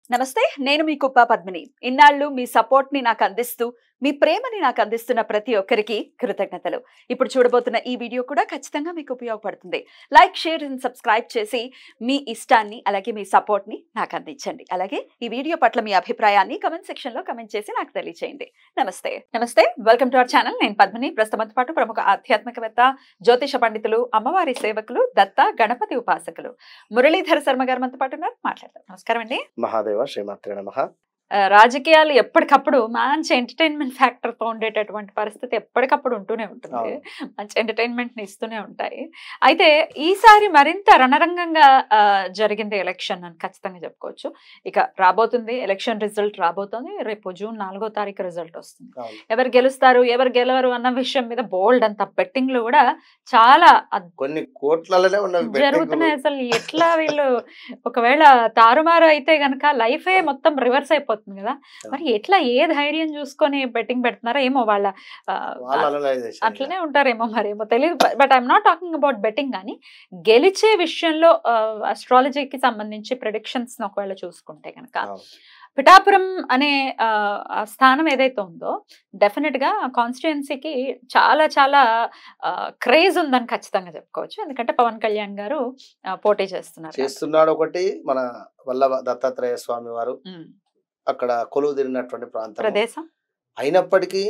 నమస్తే, నేను మీ కుప్ప పద్మిని. ఇన్నాళ్ళు మీ సపోర్ట్ ని నాకు అందిస్తూ, మీ ప్రేమని నాకు అందిస్తున్న ప్రతి ఒక్కరికి కృతజ్ఞతలు. ఇప్పుడు చూడబోతున్న ఈ వీడియో కూడా ఖచ్చితంగా మీకు ఉపయోగపడుతుంది. లైక్, షేర్ అండ్ సబ్స్క్రైబ్ చేసి మీ ఇష్టాన్ని అలాగే మీ సపోర్ట్ ని నాకు అందించండి. అలాగే ఈ వీడియో పట్ల మీ అభిప్రాయాన్ని కమెంట్ సెక్షన్ లో కమెంట్ చేసి నాకు తెలియజేయండి. నమస్తే, వెల్కమ్ టు అవర్ ఛానల్. నేను పద్మిని. ప్రస్తుతంతో పాటు ప్రముఖ ఆధ్యాత్మికవేత్త, జ్యోతిష పండితులు, అమ్మవారి సేవకులు, దత్త గణపతి ఉపాసకులు మురళీధర శర్మ గారు మనతో పాటు ఉన్నారు. మాట్లాడతారు. నమస్కారం అండి. మహాదేవ శ్రీమాత్రే నమః. రాజకీయాలు ఎప్పటికప్పుడు మంచి ఎంటర్టైన్మెంట్ ఫ్యాక్టర్ తో ఉండేటటువంటి పరిస్థితి ఎప్పటికప్పుడు ఉంటూనే ఉంటుంది. మంచి ఎంటర్టైన్మెంట్ ని ఇస్తూనే ఉంటాయి. అయితే ఈసారి మరింత రణరంగంగా జరిగింది ఎలక్షన్ అని ఖచ్చితంగా చెప్పుకోవచ్చు. ఇక రాబోతుంది ఎలక్షన్ రిజల్ట్ రాబోతుంది. రేపు జూన్ 4వ తారీఖు రిజల్ట్ వస్తుంది. ఎవరు గెలుస్తారు ఎవరు గెలవరు అన్న విషయం మీద బోల్డ్ అంత బెట్టింగ్లు కూడా చాలా కొన్ని కోట్లలోనే జరుగుతున్నాయి. అసలు ఎట్లా వీళ్ళు ఒకవేళ తారుమారు అయితే గనక లైఫే మొత్తం రివర్స్ అయిపోతుంది కదా. మరి ఎట్లా ఏ ధైర్యం చూసుకొని బెట్టింగ్ పెడుతున్నారో ఏమో, వాళ్ళ అట్లనే ఉంటారేమో, మరేమో తెలియదు. But I'm not talking about betting. కానీ గెలిచే విషయంలో అస్ట్రాలజీకి సంబంధించి ప్రెడిక్షన్స్ ఒకవేళ చూసుకుంటే కనుక పిఠాపురం అనే స్థానం ఏదైతే ఉందో డెఫినెట్ గా కాన్స్టిట్యుయెన్సీకి చాలా చాలా క్రేజ్ ఉందని ఖచ్చితంగా చెప్పుకోవచ్చు. ఎందుకంటే పవన్ కళ్యాణ్ గారు పోటీ చేస్తున్నాడు. ఒకటి మన వల్లభ దత్తాత్రేయ స్వామి వారు అక్కడ కొలువు తిరిగినటువంటి ప్రదేశం అయినప్పటికీ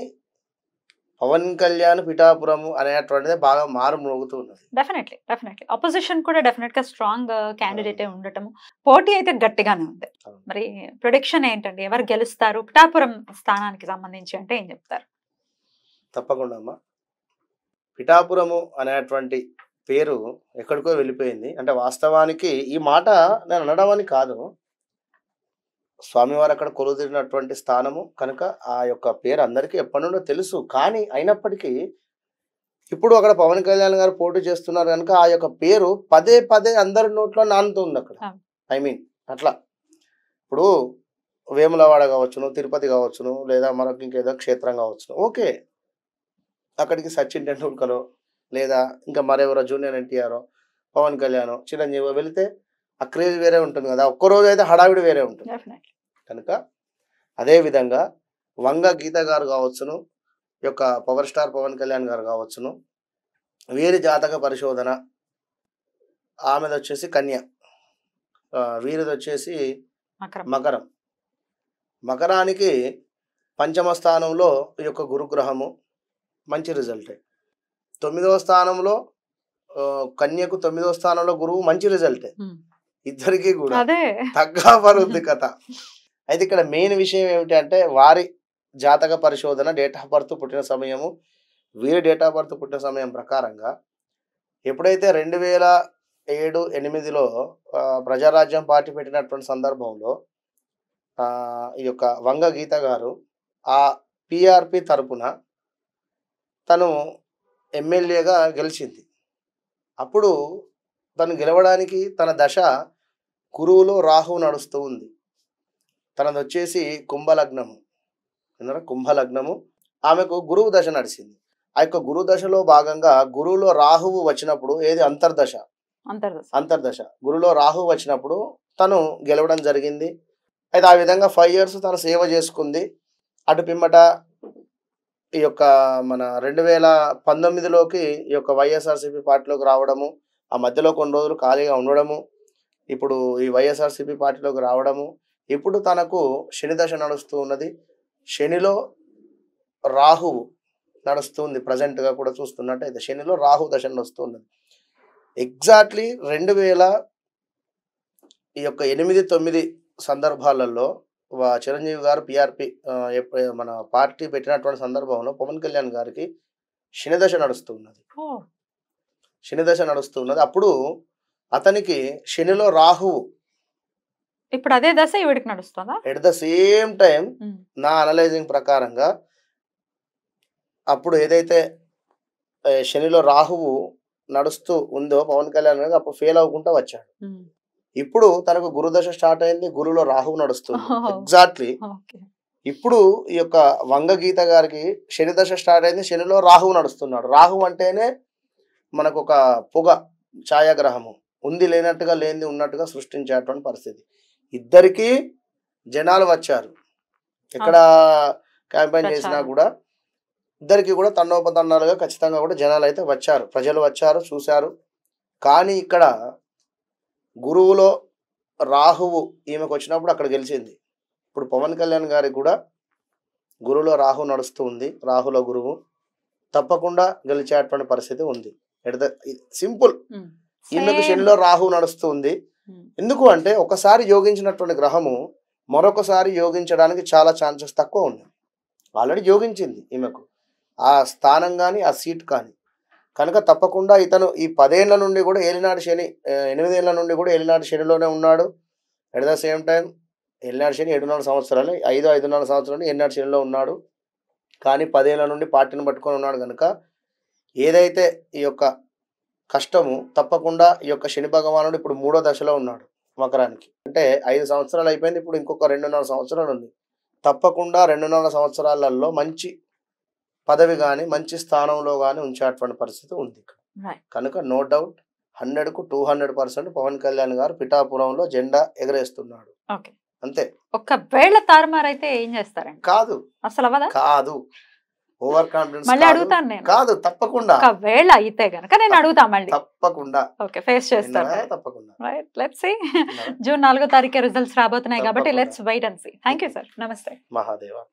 పవన్ కళ్యాణ్ పిఠాపురం అనేటువంటిది బాగా మారు మోగుతూ ఉన్నది. డెఫినెట్లీ అపోజిషన్ కూడా డెఫినెట్ గా స్ట్రాంగ్ క్యాండిడేట్ ఉండటం, పోటీ అయితే గట్టిగానే ఉంది. మరి ప్రొడిక్షన్ ఏంటండి, ఎవరు గెలుస్తారు పిఠాపురం స్థానానికి సంబంధించి అంటే ఏం చెప్తారు? తప్పకుండా అమ్మా, పిఠాపురము అనేటువంటి పేరు ఎక్కడికో వెళ్ళిపోయింది. అంటే వాస్తవానికి ఈ మాట నేను అనడం అని కాదు, స్వామివారు అక్కడ కొలుదిరినటువంటి స్థానము కనుక ఆ యొక్క పేరు అందరికీ ఎప్పటి నుండో తెలుసు. కానీ అయినప్పటికీ ఇప్పుడు అక్కడ పవన్ కళ్యాణ్ గారు పోటీ చేస్తున్నారు కనుక ఆ యొక్క పేరు పదే పదే అందరి నోట్లో నానుతుంది అక్కడ. అట్లా ఇప్పుడు వేములవాడ కావచ్చును, తిరుపతి కావచ్చును, లేదా మరొక ఇంకేదో క్షేత్రం కావచ్చును, ఓకే, అక్కడికి సచిన్ టెండూల్కర్ లేదా ఇంకా మరెవరో జూనియర్ ఎన్టీఆర్, పవన్ కళ్యాణ్, చిరంజీవి వెళితే ఆ క్రేజ్ వేరే ఉంటుంది కదా, ఒక్కరోజు అయితే హడావిడి వేరే ఉంటుంది కనుక అదేవిధంగా వంగ గీత గారు కావచ్చును, యొక్క పవర్ స్టార్ పవన్ కళ్యాణ్ గారు కావచ్చును, వీరి జాతక పరిశోధన, ఆమెది వచ్చేసి కన్య, వీరిది వచ్చేసి మకరం. మకరానికి పంచమ స్థానంలో ఈ యొక్క గురుగ్రహము మంచి రిజల్టే. 9వ స్థానంలో కన్యకు 9వ స్థానంలో గురువు మంచి రిజల్టే. ఇద్దరికి కూడా తగ్గ పరుంది కథ. అయితే ఇక్కడ మెయిన్ విషయం ఏమిటి అంటే వారి జాతక పరిశోధన, డేట్ ఆఫ్ బర్త్, పుట్టిన సమయము, వీరి డేట్ ఆఫ్ బర్త్ పుట్టిన సమయం ప్రకారంగా ఎప్పుడైతే 2007-8లో ప్రజారాజ్యం పార్టీ పెట్టినటువంటి సందర్భంలో ఈ యొక్క వంగ గీత గారు ఆ పిఆర్పి తరపున తను ఎమ్మెల్యేగా గెలిచింది. అప్పుడు తను గెలవడానికి తన దశ గురువులో రాహువు నడుస్తూ ఉంది. తనది వచ్చేసి కుంభలగ్నము, కుంభలగ్నము. ఆమెకు గురువు దశ నడిచింది. ఆ యొక్క గురు దశలో భాగంగా గురువులో రాహువు వచ్చినప్పుడు, ఏది అంతర్దశ, గురువులో రాహువు వచ్చినప్పుడు తను గెలవడం జరిగింది. అయితే ఆ విధంగా 5 years తను సేవ చేసుకుంది. అటు పిమ్మట ఈ యొక్క మన 2019లోకి ఈ యొక్క వైఎస్ఆర్సీపీ పార్టీలోకి రావడము, ఆ మధ్యలో కొన్ని రోజులు ఖాళీగా ఉండడము, ఇప్పుడు ఈ వైఎస్ఆర్సీపీ పార్టీలోకి రావడము, ఇప్పుడు తనకు శని దశ నడుస్తూ ఉన్నది. శనిలో రాహువు నడుస్తుంది. ప్రజెంట్గా కూడా చూస్తున్నట్టయితే శనిలో రాహు దశ నడుస్తూ ఉన్నది. ఎగ్జాక్ట్లీ 2008-9 సందర్భాలలో చిరంజీవి గారు పిఆర్పి మన పార్టీ పెట్టినటువంటి సందర్భంలో పవన్ కళ్యాణ్ గారికి శని దశ నడుస్తూ ఉన్నది. అప్పుడు అతనికి శనిలో రాహువు, ఇప్పుడు అదే దశ ఈవిడికి నడుస్తుందా? ఎట్ ద సేమ్ టైం నా అనలైజింగ్ ప్రకారంగా అప్పుడు ఏదైతే శనిలో రాహువు నడుస్తూ ఉందో పవన్ కళ్యాణ్ గారు అప్పుడు ఫెయిల్ అవ్వకుండా వచ్చాడు. ఇప్పుడు తనకు గురుదశ స్టార్ట్ అయింది, గురువులో రాహువు నడుస్తుంది. ఎగ్జాక్ట్లీ ఇప్పుడు ఈ యొక్క వంగ గీత గారికి శని దశ స్టార్ట్ అయింది, శనిలో రాహువు నడుస్తున్నాడు. రాహువు అంటేనే మనకు ఒక పొగ ఛాయాగ్రహము, ఉంది లేనట్టుగా లేనిది ఉన్నట్టుగా సృష్టించేటువంటి పరిస్థితి. ఇద్దరికీ జనాలు వచ్చారు. ఎక్కడ క్యాంపెయిన్ చేసినా ప్రచారం. కూడా ఇద్దరికి కూడా తండోపతండాలుగా ఖచ్చితంగా కూడా జనాలు అయితే వచ్చారు, ప్రజలు వచ్చారు, చూశారు. కానీ ఇక్కడ గురువులో రాహువు ఈమెకు వచ్చినప్పుడు అక్కడ గెలిచింది. ఇప్పుడు పవన్ కళ్యాణ్ గారికి కూడా గురువులో రాహు నడుస్తూ ఉంది, రాహులో గురువు తప్పకుండా గెలిచేటువంటి పరిస్థితి ఉంది. సింపుల్. ఈమెకు శనిలో రాహు నడుస్తుంది. ఎందుకు అంటే ఒకసారి యోగించినటువంటి గ్రహము మరొకసారి యోగించడానికి చాలా ఛాన్సెస్ తక్కువ ఉన్నాయి. ఆల్రెడీ యోగించింది ఈమెకు ఆ స్థానం కానీ ఆ సీట్ కానీ. కనుక తప్పకుండా ఇతను ఈ 10 ఏళ్ల నుండి కూడా ఏలినాడు శని, 8 ఏళ్ల నుండి కూడా ఏలినాడు శనిలోనే ఉన్నాడు. ఎట్ ద సేమ్ టైం ఏలినాడు శని 7.5 సంవత్సరాలు, 5.5 సంవత్సరాలు ఏలినాడు శనిలో ఉన్నాడు. కానీ 10 ఏళ్ల నుండి పార్టీని పట్టుకొని ఉన్నాడు. కనుక ఏదైతే ఈ యొక్క కష్టము తప్పకుండా ఈ యొక్క శని భగవానుడు ఇప్పుడు 3వ దశలో ఉన్నాడు మకరానికి. అంటే 5 సంవత్సరాలు అయిపోయింది, ఇప్పుడు ఇంకొక 2.5 సంవత్సరాలు ఉంది. తప్పకుండా 2.5 సంవత్సరాలలో మంచి పదవి కానీ మంచి స్థానంలో కానీ ఉంచేటువంటి పరిస్థితి ఉంది. కనుక నో డౌట్ 100కు 200% పవన్ కళ్యాణ్ గారు పిఠాపురంలో జెండా ఎగరేస్తున్నాడు. అంతే. ఒకవేళ తారుమారైతే ఏం చేస్తారండి? కాదు అసలు అవ్వదా? కాదు, ఓవర్ కాన్ఫిడెన్స్ మళ్ళీ అడుగుతాను నేను. కాదు, తప్పకుండా. ఒకవేళ అయితే గనక నేను అడుగుతా మళ్ళీ. తప్పకుండా. ఓకే, ఫేస్ చేస్తాను. తప్పకుండా. Right, let's see. జూన్ 4వ తారీఖు రిజల్ట్స్ రాబోతున్నాయి కాబట్టి let's wait and see. Thank you sir. నమస్తే. మహాదేవ.